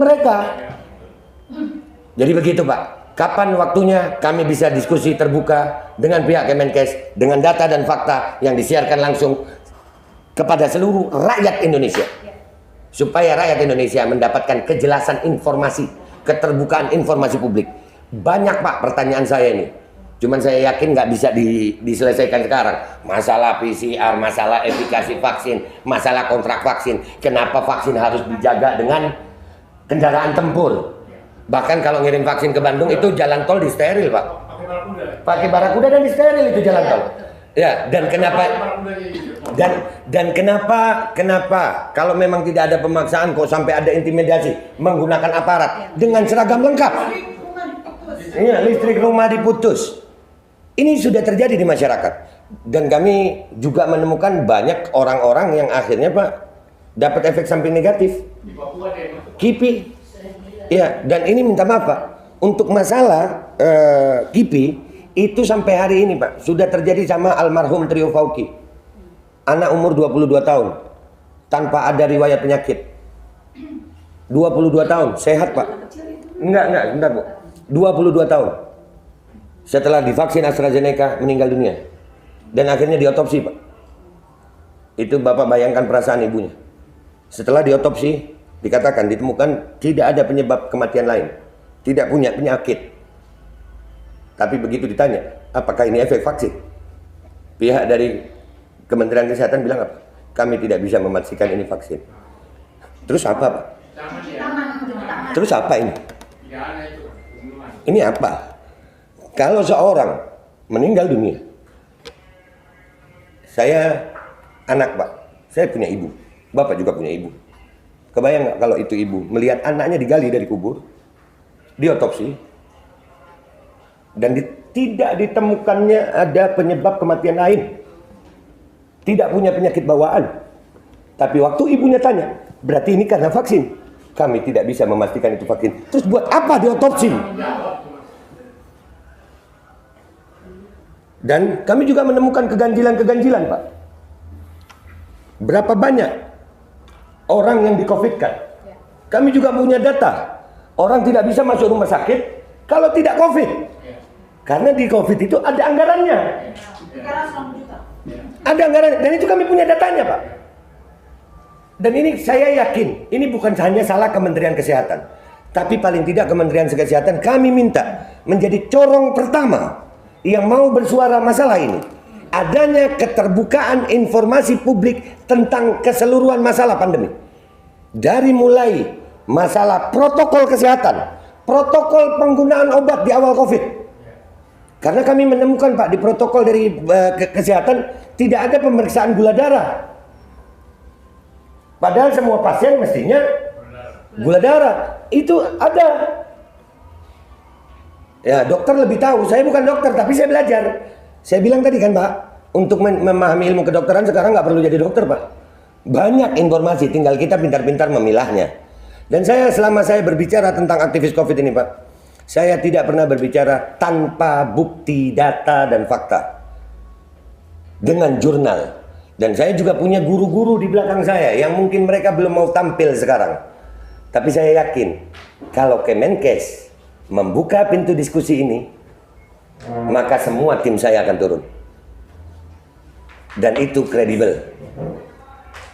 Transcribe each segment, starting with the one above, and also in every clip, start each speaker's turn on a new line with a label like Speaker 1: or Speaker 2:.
Speaker 1: mereka. Jadi begitu Pak, kapan waktunya kami bisa diskusi terbuka dengan pihak Kemenkes dengan data dan fakta yang disiarkan langsung kepada seluruh rakyat Indonesia, supaya rakyat Indonesia mendapatkan kejelasan informasi, keterbukaan informasi publik. Banyak Pak pertanyaan saya ini, cuman saya yakin nggak bisa diselesaikan sekarang. Masalah PCR, masalah efikasi vaksin, masalah kontrak vaksin. Kenapa vaksin harus dijaga dengan kendaraan tempur? Bahkan kalau ngirim vaksin ke Bandung itu jalan tol disteril Pak. Pakai barakuda dan disteril itu jalan tol. Ya, dan kenapa kenapa kalau memang tidak ada pemaksaan kok sampai ada intimidasi menggunakan aparat dengan seragam lengkap? Iya, listrik rumah diputus. Ini sudah terjadi di masyarakat. Dan kami juga menemukan banyak orang-orang yang akhirnya Pak dapat efek samping negatif. KIPI. Ya, dan ini minta maaf Pak. Untuk masalah KIPI itu sampai hari ini Pak sudah terjadi sama almarhum Trio Fauki. Anak umur 22 tahun tanpa ada riwayat penyakit. 22 tahun, sehat Pak. Enggak, bentar Bu. 22 tahun. Setelah divaksin AstraZeneca meninggal dunia. Dan akhirnya diotopsi Pak. Itu Bapak bayangkan perasaan ibunya. Setelah diotopsi dikatakan ditemukan tidak ada penyebab kematian lain. Tidak punya penyakit. Tapi begitu ditanya, apakah ini efek vaksin? Pihak dari Kementerian Kesehatan bilang apa? Kami tidak bisa memastikan ini vaksin. Terus apa Pak? Terus apa ini? Ini apa? Kalau seorang meninggal dunia, saya anak Pak, saya punya ibu, Bapak juga punya ibu. Kebayang nggak kalau itu ibu melihat anaknya digali dari kubur, diotopsi, dan tidak ditemukannya ada penyebab kematian lain, tidak punya penyakit bawaan. Tapi waktu ibunya tanya, berarti ini karena vaksin. Kami tidak bisa memastikan itu vaksin. Terus buat apa diotopsi? Dan kami juga menemukan keganjilan-keganjilan Pak. Berapa banyak orang yang di-COVID-kan? Kami juga punya data. Orang tidak bisa masuk rumah sakit kalau tidak COVID. Karena di COVID itu ada anggarannya. Ada anggaran, dan itu kami punya datanya Pak. Dan ini saya yakin, ini bukan hanya salah Kementerian Kesehatan. Tapi paling tidak Kementerian Kesehatan kami minta menjadi corong pertama yang mau bersuara masalah ini. Adanya keterbukaan informasi publik tentang keseluruhan masalah pandemi. Dari mulai masalah protokol kesehatan, protokol penggunaan obat di awal COVID. Karena kami menemukan Pak di protokol dari kesehatan tidak ada pemeriksaan gula darah. Padahal semua pasien mestinya gula darah. Itu ada. Ya, dokter lebih tahu. Saya bukan dokter, tapi saya belajar. Saya bilang tadi kan Pak, untuk memahami ilmu kedokteran sekarang nggak perlu jadi dokter Pak. Banyak informasi, tinggal kita pintar-pintar memilahnya. Dan selama saya berbicara tentang aktivis COVID ini Pak, saya tidak pernah berbicara tanpa bukti, data, dan fakta. Dengan jurnal. Dan saya juga punya guru-guru di belakang saya yang mungkin mereka belum mau tampil sekarang. Tapi saya yakin kalau Kemenkes membuka pintu diskusi ini, maka semua tim saya akan turun. Dan itu kredibel.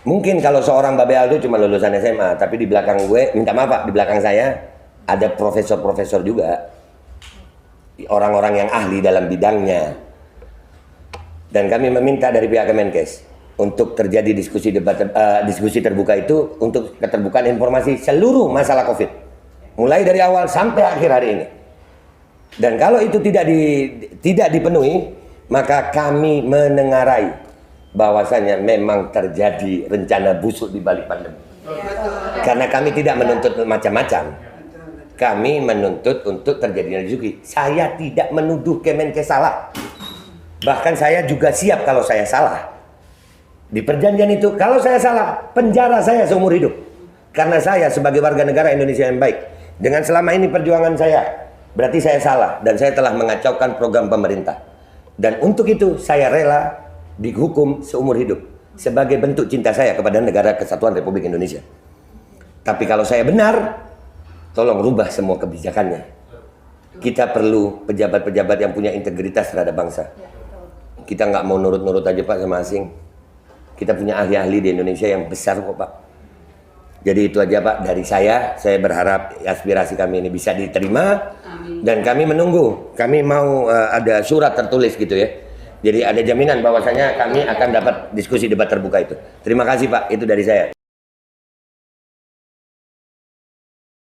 Speaker 1: Mungkin kalau seorang Babe Aldo cuma lulusan SMA, tapi di belakang gue, minta maaf Pak, di belakang saya ada profesor-profesor juga. Orang-orang yang ahli dalam bidangnya. Dan kami meminta dari pihak Kemenkes untuk terjadi diskusi terbuka itu untuk keterbukaan informasi seluruh masalah COVID. Mulai dari awal sampai akhir hari ini. Dan kalau itu tidak dipenuhi, maka kami menengarai bahwasanya memang terjadi rencana busuk di balik pandemi. Karena kami tidak menuntut macam-macam. Kami menuntut untuk terjadinya diskusi. Saya tidak menuduh Kemenkes salah. Bahkan saya juga siap kalau saya salah. Di perjanjian itu, kalau saya salah, penjara saya seumur hidup. Karena saya sebagai warga negara Indonesia yang baik. Dengan selama ini perjuangan saya, berarti saya salah. Dan saya telah mengacaukan program pemerintah. Dan untuk itu, saya rela dihukum seumur hidup. Sebagai bentuk cinta saya kepada negara kesatuan Republik Indonesia. Tapi kalau saya benar, tolong rubah semua kebijakannya. Kita perlu pejabat-pejabat yang punya integritas terhadap bangsa. Kita nggak mau nurut-nurut aja Pak sama asing. Kita punya ahli-ahli di Indonesia yang besar kok Pak. Jadi itu aja Pak dari saya berharap aspirasi kami ini bisa diterima. Amin. Dan kami menunggu, kami mau ada surat tertulis gitu ya. Jadi ada jaminan bahwasanya kami akan dapat diskusi debat terbuka itu. Terima kasih Pak, itu dari saya.